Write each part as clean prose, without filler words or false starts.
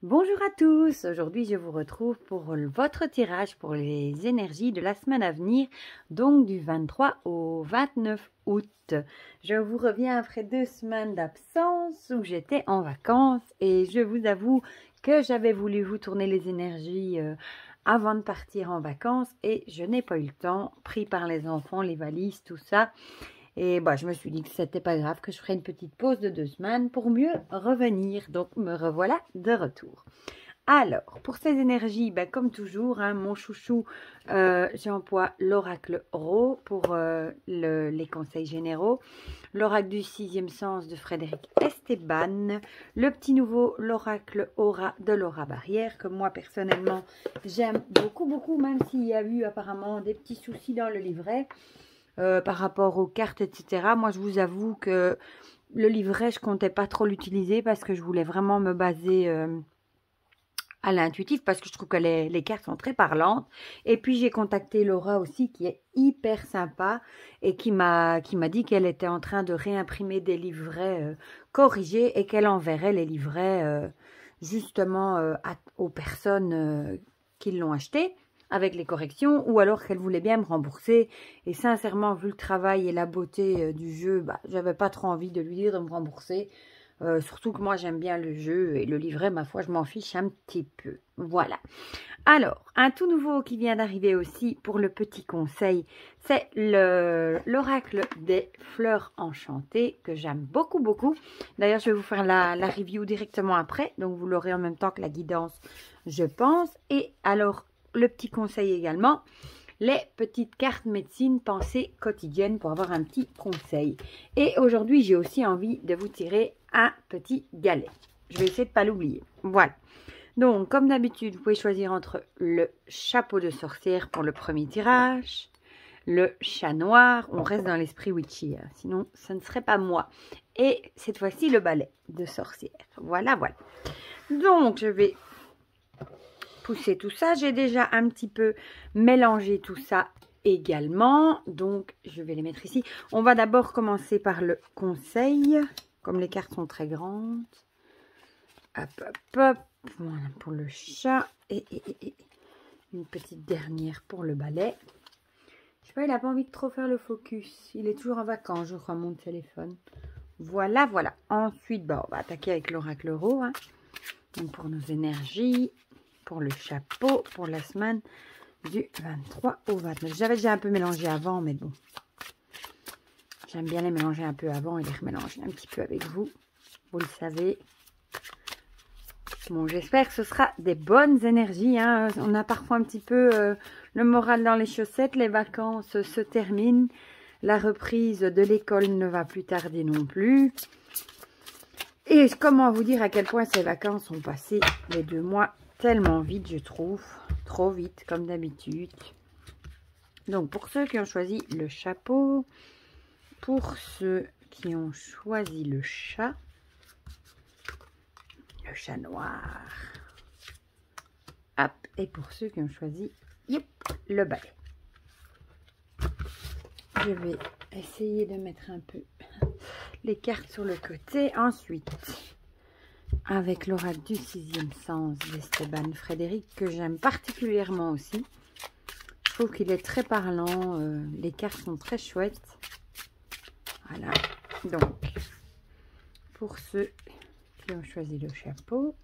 Bonjour à tous, aujourd'hui je vous retrouve pour votre tirage pour les énergies de la semaine à venir, donc du 23 au 29 août. Je vous reviens après 2 semaines d'absence où j'étais en vacances et je vous avoue que j'avais voulu vous tourner les énergies avant de partir en vacances et je n'ai pas eu le temps, pris par les enfants, les valises, tout ça. Et bah, je me suis dit que c'était pas grave, que je ferais une petite pause de 2 semaines pour mieux revenir. Donc, me revoilà de retour. Alors, pour ces énergies, bah, comme toujours, hein, mon chouchou, j'emploie l'oracle Ro pour les conseils généraux. L'oracle du 6e sens de Frédéric Esteban. Le petit nouveau, l'oracle Aura de Laura Barrière, que moi, personnellement, j'aime beaucoup, beaucoup, même s'il y a eu apparemment des petits soucis dans le livret. Par rapport aux cartes, etc. Moi, je vous avoue que le livret, je comptais pas trop l'utiliser parce que je voulais vraiment me baser à l'intuitif parce que je trouve que les cartes sont très parlantes. Et puis, j'ai contacté Laura aussi qui est hyper sympa et qui m'a dit qu'elle était en train de réimprimer des livrets corrigés et qu'elle enverrait les livrets justement aux personnes qui l'ont acheté, avec les corrections, ou alors qu'elle voulait bien me rembourser. Et sincèrement, vu le travail et la beauté du jeu, bah, j'avais pas trop envie de lui dire de me rembourser. Surtout que moi, j'aime bien le jeu et le livret, ma foi, je m'en fiche un petit peu. Voilà. Alors, un tout nouveau qui vient d'arriver aussi pour le petit conseil, c'est l'oracle des fleurs enchantées, que j'aime beaucoup, beaucoup. D'ailleurs, je vais vous faire la review directement après, donc vous l'aurez en même temps que la guidance, je pense. Et alors, le petit conseil également, les petites cartes médecine pensée quotidienne pour avoir un petit conseil. Et aujourd'hui, j'ai aussi envie de vous tirer un petit galet. Je vais essayer de ne pas l'oublier. Voilà. Donc, comme d'habitude, vous pouvez choisir entre le chapeau de sorcière pour le premier tirage, le chat noir, on reste dans l'esprit witchy, hein, sinon ce ne serait pas moi. Et cette fois-ci, le balai de sorcière. Voilà, voilà. Donc, je vais pousser tout ça. J'ai déjà un petit peu mélangé tout ça également. Donc, je vais les mettre ici. On va d'abord commencer par le conseil, comme les cartes sont très grandes. Hop, hop, hop. Voilà pour le chat. Et une petite dernière pour le balai. Je sais pas, il n'a pas envie de trop faire le focus. Il est toujours en vacances, je crois, mon téléphone. Voilà, voilà. Ensuite, bah, on va attaquer avec l'oracle Ro. Hein. Donc, pour nos énergies, pour le chapeau, pour la semaine du 23 au 29. J'avais déjà un peu mélangé avant, mais bon. J'aime bien les mélanger un peu avant et les remélanger un petit peu avec vous. Vous le savez. Bon, j'espère que ce sera des bonnes énergies. Hein. On a parfois un petit peu le moral dans les chaussettes. Les vacances se terminent. La reprise de l'école ne va plus tarder non plus. Et comment vous dire à quel point ces vacances ont passé les 2 mois tellement vite, je trouve. Trop vite, comme d'habitude. Donc, pour ceux qui ont choisi le chapeau, pour ceux qui ont choisi le chat noir. Hop, et pour ceux qui ont choisi yep, le balai. Je vais essayer de mettre un peu les cartes sur le côté. Ensuite, avec l'oracle du 6e sens d'Esteban Frédéric, que j'aime particulièrement aussi. Je trouve qu'il est très parlant. Les cartes sont très chouettes. Voilà. Donc, pour ceux qui ont choisi le chapeau,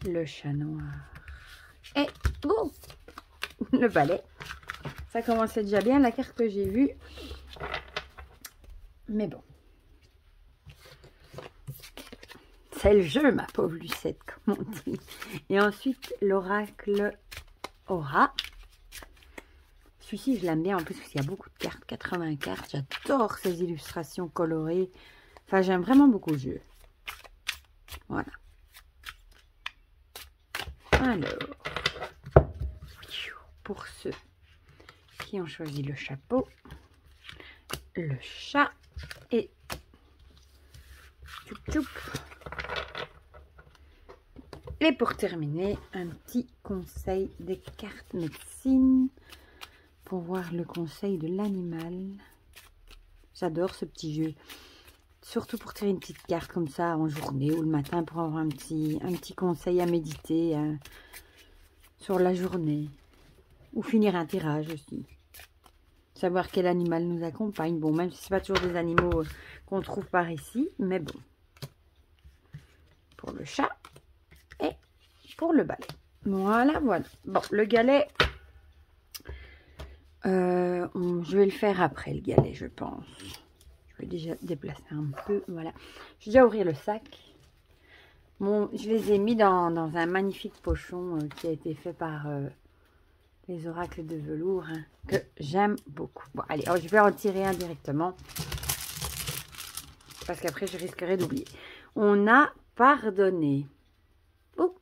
le chat noir et oh, le balai. Ça commençait déjà bien la carte que j'ai vue. Mais bon. C'est le jeu, ma pauvre Lucette, comme on dit. Et ensuite, l'oracle Aura. Celui-ci, je l'aime bien en plus parce qu'il y a beaucoup de cartes, 80 cartes. J'adore ces illustrations colorées. Enfin, j'aime vraiment beaucoup le jeu. Voilà. Alors, pour ceux qui ont choisi le chapeau, le chat et tchoup tchoup. Et pour terminer, un petit conseil des cartes médecine pour voir le conseil de l'animal. J'adore ce petit jeu. surtout pour tirer une petite carte comme ça en journée ou le matin pour avoir un petit conseil à méditer sur la journée. Ou finir un tirage aussi. Savoir quel animal nous accompagne. Bon, même si ce n'est pas toujours des animaux qu'on trouve par ici, mais bon. Pour le chat et pour le balai. Voilà, voilà. Bon, le galet, je vais le faire après le galet, je pense. Je vais déjà déplacer un peu, voilà. Je vais déjà ouvrir le sac. Bon, je les ai mis dans un magnifique pochon qui a été fait par les oracles de velours, hein, que j'aime beaucoup. Bon, allez, alors, je vais en tirer un directement. Parce qu'après, je risquerai d'oublier. On a pardonné. Oh.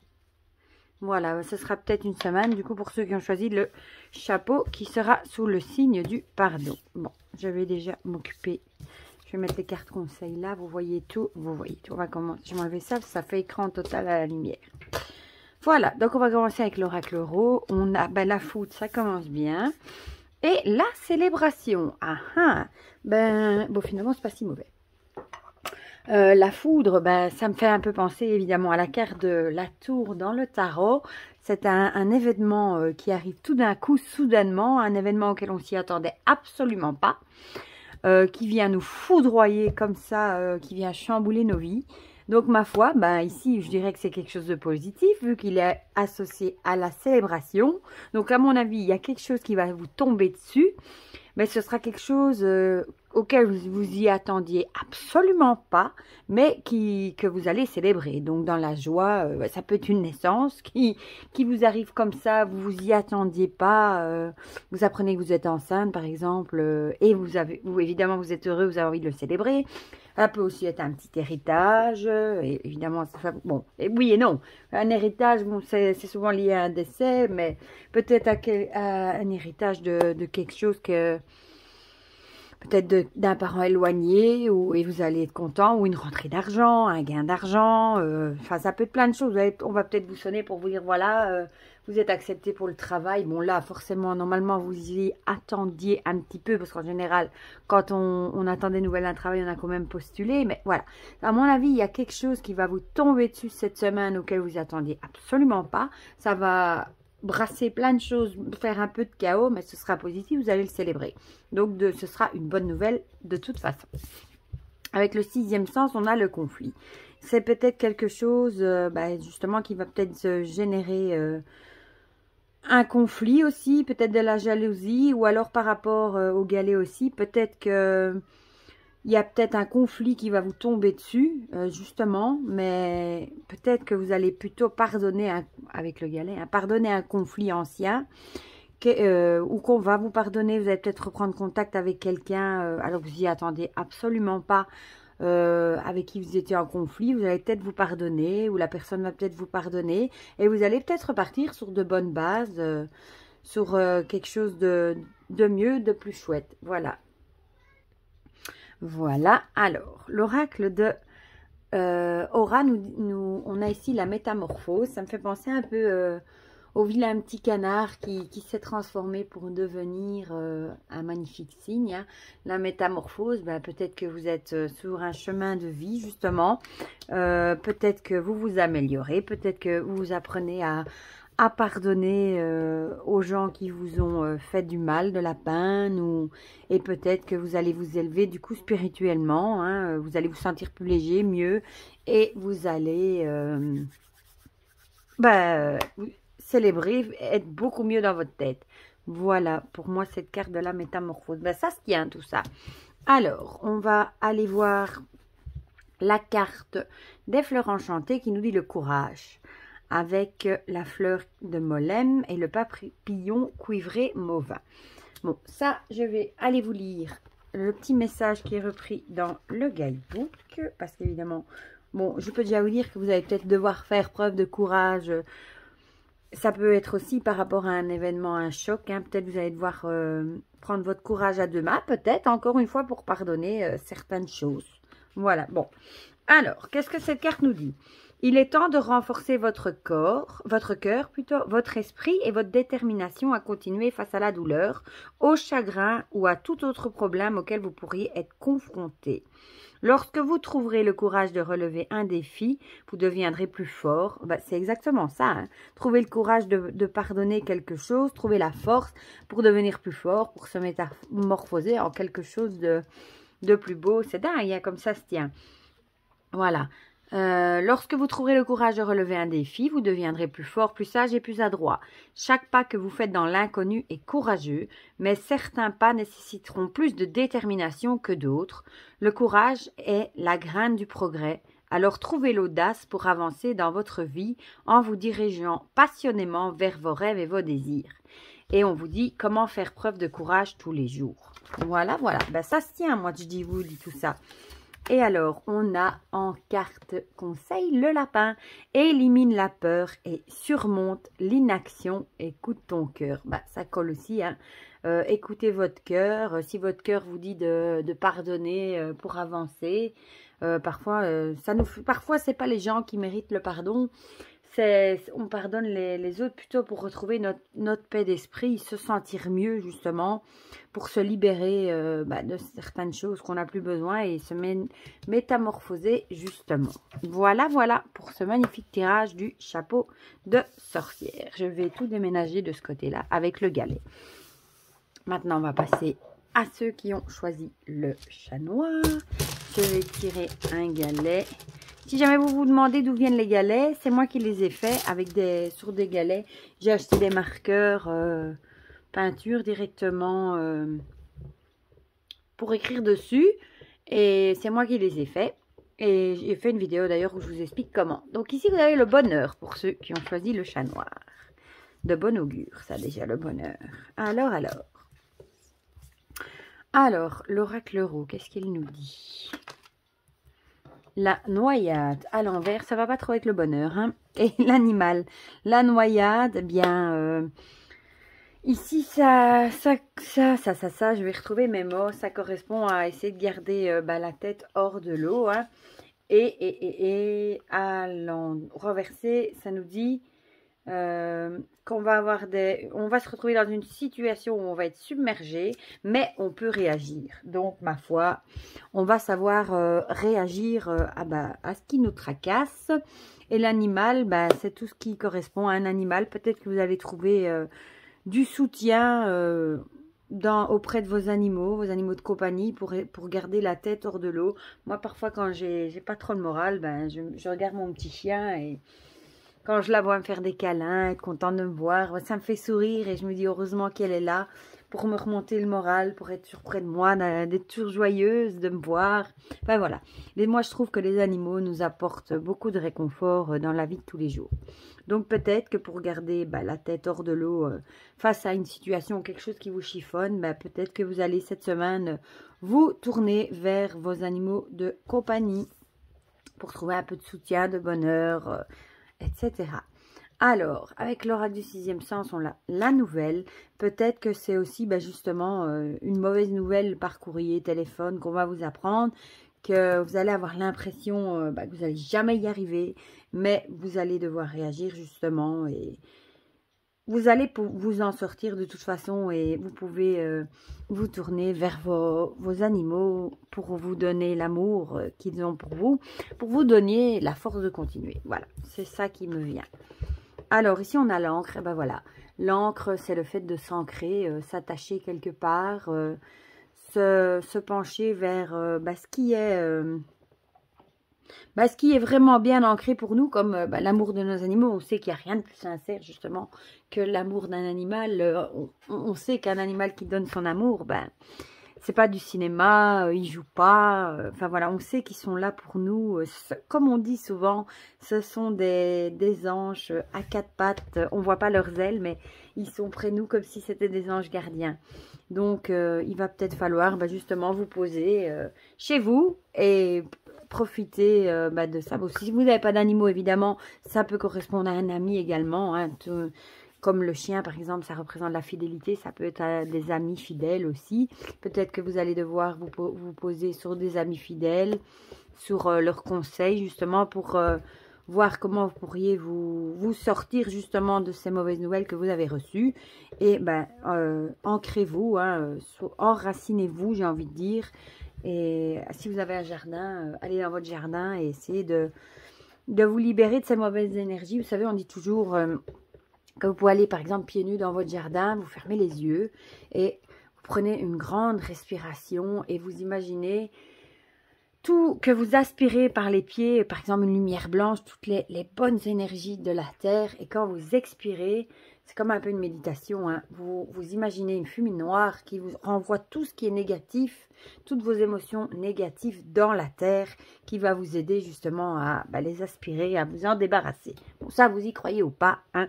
Voilà, ce sera peut-être une semaine, du coup, pour ceux qui ont choisi le chapeau qui sera sous le signe du pardon. Bon, je vais déjà m'occuper. Je vais mettre les cartes conseils là, vous voyez tout, vous voyez tout. On va commencer, je vais m'enlever ça, ça fait écran total à la lumière. Voilà, donc on va commencer avec l'oracle euro. On a la foudre, ça commence bien. Et la célébration. Ah ah, ben, bon, finalement, c'est pas si mauvais. La foudre, ben, ça me fait un peu penser évidemment à la carte de la tour dans le tarot. C'est un événement qui arrive tout d'un coup, soudainement, un événement auquel on s'y attendait absolument pas, qui vient nous foudroyer comme ça, qui vient chambouler nos vies. Donc ma foi, ben, ici je dirais que c'est quelque chose de positif vu qu'il est associé à la célébration. Donc à mon avis, il y a quelque chose qui va vous tomber dessus. Mais ce sera quelque chose auquel vous y attendiez absolument pas, mais que vous allez célébrer. Donc dans la joie, ça peut être une naissance qui vous arrive comme ça, vous vous y attendiez pas. Vous apprenez que vous êtes enceinte par exemple, et évidemment vous êtes heureux, vous avez envie de le célébrer. Ça peut aussi être un petit héritage, et évidemment, bon, et oui et non. Un héritage, bon, c'est souvent lié à un décès, mais peut-être à un héritage de quelque chose que, peut-être d'un parent éloigné, et vous allez être content, ou une rentrée d'argent, un gain d'argent, enfin, ça peut être plein de choses. On va peut-être vous sonner pour vous dire, voilà, vous êtes accepté pour le travail. Bon, là, forcément, normalement, vous y attendiez un petit peu, parce qu'en général, quand on attend des nouvelles d'un travail, on a quand même postulé. Mais voilà, à mon avis, il y a quelque chose qui va vous tomber dessus cette semaine auquel vous attendiez absolument pas. Ça va brasser plein de choses, faire un peu de chaos, mais ce sera positif, vous allez le célébrer. Donc, ce sera une bonne nouvelle de toute façon. Avec le 6e sens, on a le conflit. C'est peut-être quelque chose, justement, qui va peut-être se générer un conflit aussi, peut-être de la jalousie, ou alors par rapport au galet aussi, peut-être que il y a peut-être un conflit qui va vous tomber dessus, justement, mais peut-être que vous allez plutôt pardonner, avec le galet, pardonner un conflit ancien, ou qu'on va vous pardonner. Vous allez peut-être reprendre contact avec quelqu'un, alors que vous n'y attendez absolument pas, avec qui vous étiez en conflit. Vous allez peut-être vous pardonner, ou la personne va peut-être vous pardonner, et vous allez peut-être repartir sur de bonnes bases, sur quelque chose de mieux, de plus chouette. Voilà. Voilà, alors, l'oracle de Aura, on a ici la métamorphose. Ça me fait penser un peu au vilain petit canard qui s'est transformé pour devenir un magnifique cygne. Hein. La métamorphose, peut-être que vous êtes sur un chemin de vie, justement. Peut-être que vous vous améliorez, peut-être que vous apprenez à pardonner aux gens qui vous ont fait du mal, de la peine, et peut-être que vous allez vous élever du coup spirituellement, hein, vous allez vous sentir plus léger, mieux, et vous allez célébrer, être beaucoup mieux dans votre tête. Voilà, pour moi, cette carte de la métamorphose. Ça se tient, tout ça. Alors, on va aller voir la carte des fleurs enchantées qui nous dit le courage, avec la fleur de Molème et le papillon cuivré mauvin. Bon, ça, je vais aller vous lire le petit message qui est repris dans le guidebook, parce qu'évidemment, bon, je peux déjà vous dire que vous allez peut-être devoir faire preuve de courage. Ça peut être aussi par rapport à un événement, un choc. Hein. Peut-être vous allez devoir prendre votre courage à deux mains, peut-être, encore une fois, pour pardonner certaines choses. Voilà, bon. Alors, qu'est-ce que cette carte nous dit? Il est temps de renforcer votre cœur plutôt, votre esprit et votre détermination à continuer face à la douleur, au chagrin ou à tout autre problème auquel vous pourriez être confronté. Lorsque vous trouverez le courage de relever un défi, vous deviendrez plus fort. C'est exactement ça. Hein. Trouver le courage de pardonner quelque chose, trouver la force pour devenir plus fort, pour se métamorphoser en quelque chose de plus beau. C'est dingue, hein, comme ça se tient. Voilà. Lorsque vous trouverez le courage de relever un défi, vous deviendrez plus fort, plus sage et plus adroit. Chaque pas que vous faites dans l'inconnu est courageux, mais certains pas nécessiteront plus de détermination que d'autres. Le courage est la graine du progrès. Alors trouvez l'audace pour avancer dans votre vie en vous dirigeant passionnément vers vos rêves et vos désirs. Et on vous dit comment faire preuve de courage tous les jours. Voilà, voilà. Ça se tient, moi, je vous dis tout ça. Et alors, on a en carte conseil le lapin. Élimine la peur et surmonte l'inaction. Écoute ton cœur. Ça colle aussi. Hein. Écoutez votre cœur. Si votre cœur vous dit de pardonner pour avancer, parfois, c'est pas les gens qui méritent le pardon. On pardonne les autres plutôt pour retrouver notre paix d'esprit, se sentir mieux justement, pour se libérer de certaines choses qu'on n'a plus besoin et se métamorphoser justement. Voilà, voilà pour ce magnifique tirage du chapeau de sorcière. Je vais tout déménager de ce côté-là avec le galet. Maintenant, on va passer à ceux qui ont choisi le chat noir. Je vais tirer un galet. Si jamais vous vous demandez d'où viennent les galets, c'est moi qui les ai faits sur des galets. J'ai acheté des marqueurs peinture directement pour écrire dessus. Et c'est moi qui les ai faits. Et j'ai fait une vidéo d'ailleurs où je vous explique comment. Donc ici vous avez le bonheur pour ceux qui ont choisi le chat noir. De bon augure, ça déjà le bonheur. Alors, l'oracle roux, qu'est-ce qu'il nous dit? La noyade à l'envers, ça va pas trop avec le bonheur. Hein. Et l'animal, la noyade, ici, ça, je vais retrouver mes mots. Ça correspond à essayer de garder la tête hors de l'eau. Hein. Et à renverser, ça nous dit qu'on va on va se retrouver dans une situation où on va être submergé, mais on peut réagir. Donc, ma foi, on va savoir réagir à ce qui nous tracasse. Et l'animal, c'est tout ce qui correspond à un animal. Peut-être que vous allez trouver du soutien auprès de vos animaux de compagnie pour garder la tête hors de l'eau. Moi, parfois, quand j'ai pas trop le moral, je regarde mon petit chien et quand je la vois me faire des câlins, être contente de me voir, ça me fait sourire et je me dis heureusement qu'elle est là pour me remonter le moral, pour être toujours près de moi, d'être toujours joyeuse, de me voir. Voilà. Et moi, je trouve que les animaux nous apportent beaucoup de réconfort dans la vie de tous les jours. Donc peut-être que pour garder la tête hors de l'eau face à une situation, quelque chose qui vous chiffonne, peut-être que vous allez cette semaine vous tourner vers vos animaux de compagnie pour trouver un peu de soutien, de bonheur, etc. Alors, avec l'oracle du sixième sens, on a la nouvelle. Peut-être que c'est aussi justement une mauvaise nouvelle par courrier, téléphone qu'on va vous apprendre, que vous allez avoir l'impression que vous n'allez jamais y arriver, mais vous allez devoir réagir justement et vous allez vous en sortir de toute façon et vous pouvez vous tourner vers vos animaux pour vous donner l'amour qu'ils ont pour vous donner la force de continuer. Voilà, c'est ça qui me vient. Alors ici on a l'encre, et voilà. L'encre c'est le fait de s'ancrer, s'attacher quelque part, se pencher vers ce qui est vraiment bien ancré pour nous, comme l'amour de nos animaux. On sait qu'il n'y a rien de plus sincère, justement, que l'amour d'un animal. On sait qu'un animal qui donne son amour, c'est pas du cinéma, ils jouent pas. Voilà, on sait qu'ils sont là pour nous. Comme on dit souvent, ce sont des anges à quatre pattes. On voit pas leurs ailes, mais ils sont près de nous comme si c'était des anges gardiens. Donc, il va peut-être falloir justement vous poser chez vous et profiter de ça. Bon, si vous n'avez pas d'animaux, évidemment, ça peut correspondre à un ami également. Hein, comme le chien par exemple, ça représente la fidélité, ça peut être des amis fidèles aussi. Peut-être que vous allez devoir vous poser sur des amis fidèles, sur leurs conseils justement pour voir comment vous pourriez vous sortir justement de ces mauvaises nouvelles que vous avez reçues. Et ben, ancrez-vous, hein, enracinez-vous, j'ai envie de dire. Et si vous avez un jardin, allez dans votre jardin et essayez de vous libérer de ces mauvaises énergies. Vous savez, on dit toujours que vous pouvez aller par exemple pieds nus dans votre jardin, vous fermez les yeux et vous prenez une grande respiration et vous imaginez tout que vous aspirez par les pieds, par exemple une lumière blanche, toutes les bonnes énergies de la terre. Et quand vous expirez, c'est comme un peu une méditation, hein. Vous imaginez une fumée noire qui vous renvoie tout ce qui est négatif, toutes vos émotions négatives dans la terre, qui va vous aider justement à les aspirer, à vous en débarrasser. Bon, ça, vous y croyez ou pas, hein.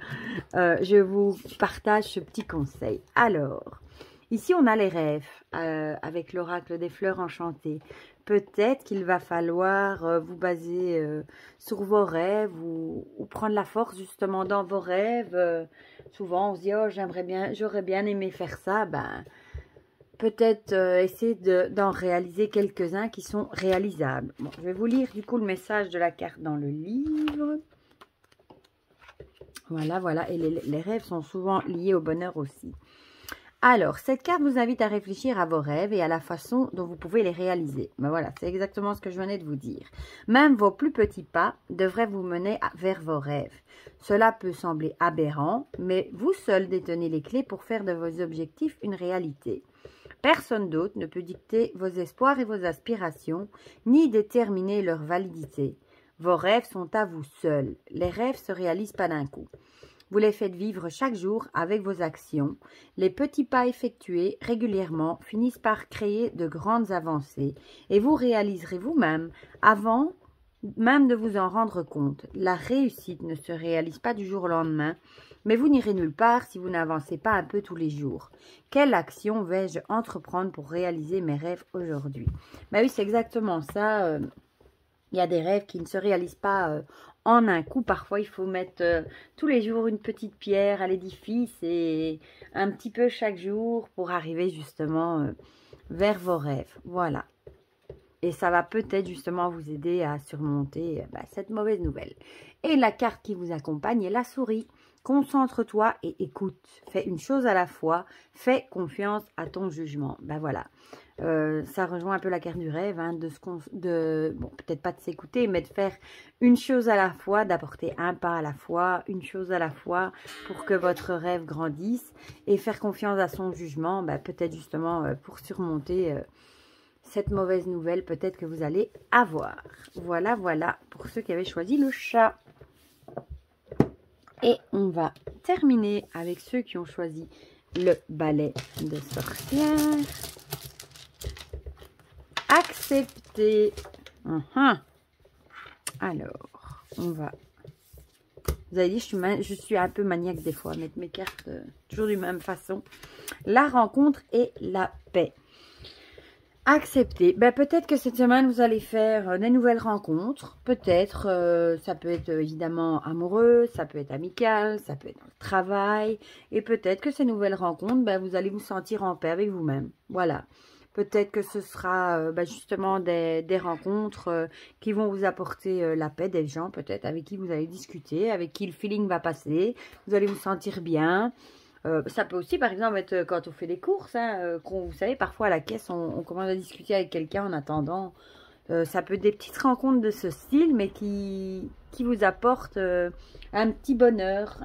Je vous partage ce petit conseil. Alors, ici, on a les rêves avec l'oracle des fleurs enchantées. Peut-être qu'il va falloir vous baser sur vos rêves ou prendre la force justement dans vos rêves. Souvent, on se dit, oh, j'aurais bien aimé faire ça. Ben, peut-être essayer d'en réaliser quelques-uns qui sont réalisables. Bon, je vais vous lire du coup le message de la carte dans le livre. Voilà, voilà. Et les rêves sont souvent liés au bonheur aussi. Alors, cette carte vous invite à réfléchir à vos rêves et à la façon dont vous pouvez les réaliser. Ben voilà, c'est exactement ce que je venais de vous dire. Même vos plus petits pas devraient vous mener vers vos rêves. Cela peut sembler aberrant, mais vous seul détenez les clés pour faire de vos objectifs une réalité. Personne d'autre ne peut dicter vos espoirs et vos aspirations, ni déterminer leur validité. Vos rêves sont à vous seuls. Les rêves se réalisent pas d'un coup. Vous les faites vivre chaque jour avec vos actions. Les petits pas effectués régulièrement finissent par créer de grandes avancées et vous réaliserez vous-même avant même de vous en rendre compte. La réussite ne se réalise pas du jour au lendemain, mais vous n'irez nulle part si vous n'avancez pas un peu tous les jours. Quelle action vais-je entreprendre pour réaliser mes rêves aujourd'hui? Ben oui, c'est exactement ça. Il y a des rêves qui ne se réalisent pas en un coup. Parfois, il faut mettre tous les jours une petite pierre à l'édifice et un petit peu chaque jour pour arriver justement vers vos rêves. Voilà. Et ça va peut-être justement vous aider à surmonter cette mauvaise nouvelle. Et la carte qui vous accompagne est la souris. Concentre-toi et écoute. Fais une chose à la fois. Fais confiance à ton jugement. Ben voilà. Ça rejoint un peu la carte du rêve, hein, bon, peut-être pas de s'écouter, mais de faire une chose à la fois, d'apporter un pas à la fois, une chose à la fois pour que votre rêve grandisse et faire confiance à son jugement, peut-être justement pour surmonter cette mauvaise nouvelle peut-être que vous allez avoir. Voilà, voilà pour ceux qui avaient choisi le chat. Et on va terminer avec ceux qui ont choisi le balai de sorcière. Accepter. Alors, on va... Vous avez dit, je suis un peu maniaque des fois, mettre mes cartes toujours de même façon. La rencontre et la paix. Accepter. Peut-être que cette semaine, vous allez faire des nouvelles rencontres. Peut-être, ça peut être évidemment amoureux, ça peut être amical, ça peut être dans le travail. Et peut-être que ces nouvelles rencontres, vous allez vous sentir en paix avec vous-même. Voilà. Peut-être que ce sera justement des rencontres qui vont vous apporter la paix, des gens peut-être avec qui vous allez discuter, avec qui le feeling va passer. Vous allez vous sentir bien. Ça peut aussi, par exemple, être quand on fait des courses. Hein, vous savez, parfois à la caisse, on commence à discuter avec quelqu'un en attendant. Ça peut être des petites rencontres de ce style, mais qui vous apportent un petit bonheur.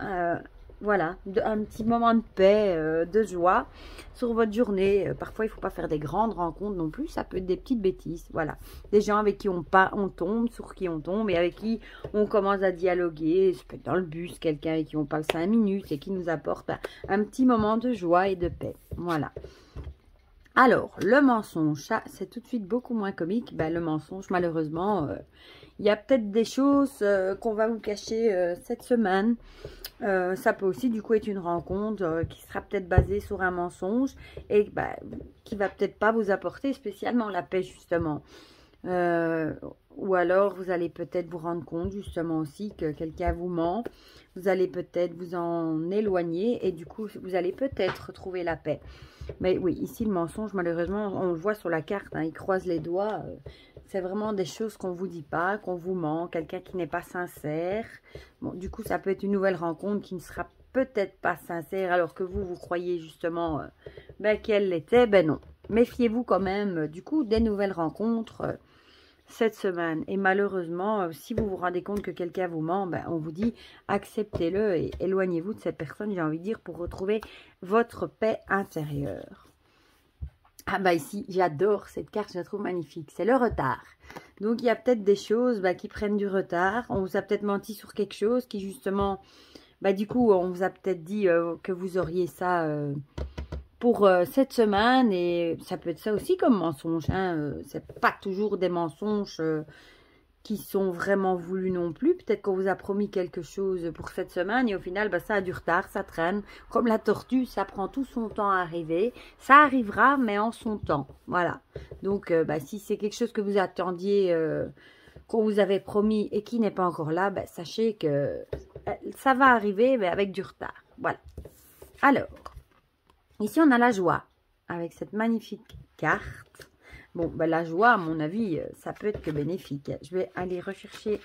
Voilà, un petit moment de paix, de joie sur votre journée. Parfois, il ne faut pas faire des grandes rencontres non plus. Ça peut être des petites bêtises. Voilà, des gens avec qui on tombe, sur qui on tombe et avec qui on commence à dialoguer. Ça peut être dans le bus, quelqu'un avec qui on parle 5 minutes et qui nous apporte un petit moment de joie et de paix. Voilà. Alors, le mensonge, ça, c'est tout de suite beaucoup moins comique. Le mensonge, malheureusement, il y a peut-être des choses qu'on va vous cacher cette semaine. Ça peut aussi, du coup, être une rencontre qui sera peut-être basée sur un mensonge et qui va peut-être pas vous apporter spécialement la paix, justement. ou alors vous allez peut-être vous rendre compte justement aussi que quelqu'un vous ment. Vous allez peut-être vous en éloigner et du coup, vous allez peut-être retrouver la paix. Mais oui, ici, le mensonge, malheureusement, on le voit sur la carte, hein, il croise les doigts. C'est vraiment des choses qu'on ne vous dit pas, qu'on vous ment, quelqu'un qui n'est pas sincère. Bon, du coup, ça peut être une nouvelle rencontre qui ne sera peut-être pas sincère, alors que vous croyez justement qu'elle l'était. Ben non, méfiez-vous quand même, du coup, des nouvelles rencontres cette semaine. Et malheureusement, si vous vous rendez compte que quelqu'un vous ment, on vous dit acceptez-le et éloignez-vous de cette personne, j'ai envie de dire, pour retrouver votre paix intérieure. Ah bah ici, j'adore cette carte, je la trouve magnifique. C'est le retard. Donc il y a peut-être des choses qui prennent du retard. On vous a peut-être menti sur quelque chose qui justement, du coup, on vous a peut-être dit que vous auriez ça pour cette semaine. Et ça peut être ça aussi comme mensonge. Hein. C'est pas toujours des mensonges qui sont vraiment voulus non plus. Peut-être qu'on vous a promis quelque chose pour cette semaine et au final, ça a du retard, ça traîne. Comme la tortue, ça prend tout son temps à arriver. Ça arrivera, mais en son temps. Voilà. Donc, si c'est quelque chose que vous attendiez, qu'on vous avait promis et qui n'est pas encore là, sachez que ça va arriver, mais avec du retard. Voilà. Alors, ici, on a la joie avec cette magnifique carte. Bon, la joie, à mon avis, ça peut être que bénéfique. Je vais aller rechercher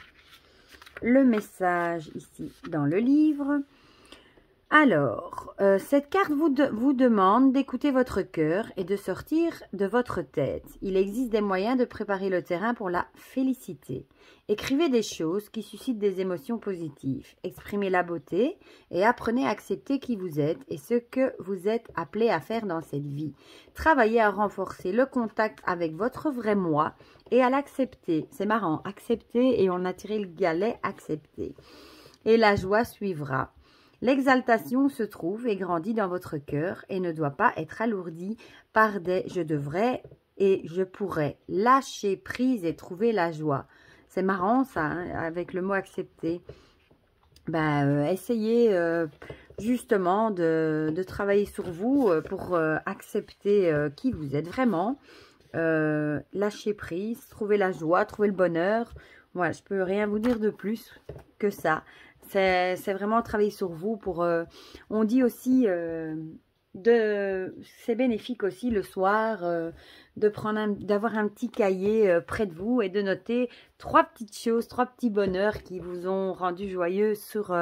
le message ici dans le livre. Alors, cette carte vous demande d'écouter votre cœur et de sortir de votre tête. Il existe des moyens de préparer le terrain pour la félicité. Écrivez des choses qui suscitent des émotions positives. Exprimez la beauté et apprenez à accepter qui vous êtes et ce que vous êtes appelé à faire dans cette vie. Travaillez à renforcer le contact avec votre vrai moi et à l'accepter. C'est marrant, accepter, et on a tiré le galet, accepter. Et la joie suivra. L'exaltation se trouve et grandit dans votre cœur et ne doit pas être alourdie par des « je devrais » et « je pourrais ». Lâcher prise et trouver la joie. C'est marrant ça, hein, avec le mot « accepter ». Essayez justement de travailler sur vous pour accepter qui vous êtes vraiment. Lâcher prise, trouver la joie, trouver le bonheur. Voilà, je peux rien vous dire de plus que ça. C'est vraiment travailler sur vous pour... on dit aussi... c'est bénéfique aussi le soir d'avoir un petit cahier près de vous et de noter 3 petites choses, 3 petits bonheurs qui vous ont rendu joyeux sur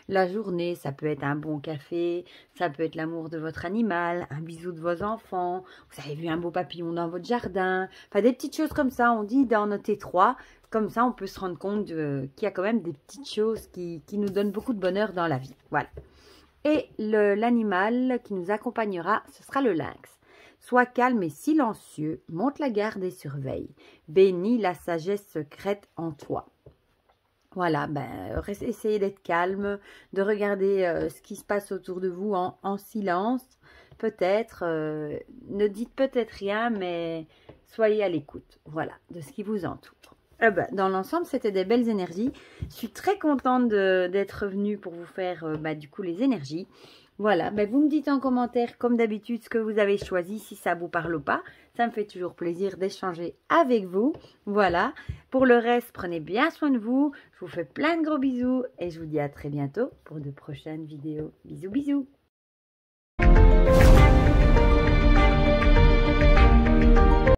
la journée. Ça peut être un bon café, ça peut être l'amour de votre animal, un bisou de vos enfants, vous avez vu un beau papillon dans votre jardin, enfin des petites choses comme ça. On dit d'en noter 3. Comme ça, on peut se rendre compte qu'il y a quand même des petites choses qui nous donnent beaucoup de bonheur dans la vie. Voilà. Et l'animal qui nous accompagnera, ce sera le lynx. Sois calme et silencieux, monte la garde et surveille. Bénis la sagesse secrète en toi. Voilà, essayez d'être calme, de regarder ce qui se passe autour de vous en silence. Peut-être, ne dites peut-être rien, mais soyez à l'écoute, voilà, de ce qui vous entoure. Dans l'ensemble, c'était des belles énergies. Je suis très contente d'être revenue pour vous faire du coup les énergies. Voilà, vous me dites en commentaire comme d'habitude ce que vous avez choisi, si ça vous parle ou pas. Ça me fait toujours plaisir d'échanger avec vous. Voilà, pour le reste, prenez bien soin de vous. Je vous fais plein de gros bisous et je vous dis à très bientôt pour de prochaines vidéos. Bisous, bisous.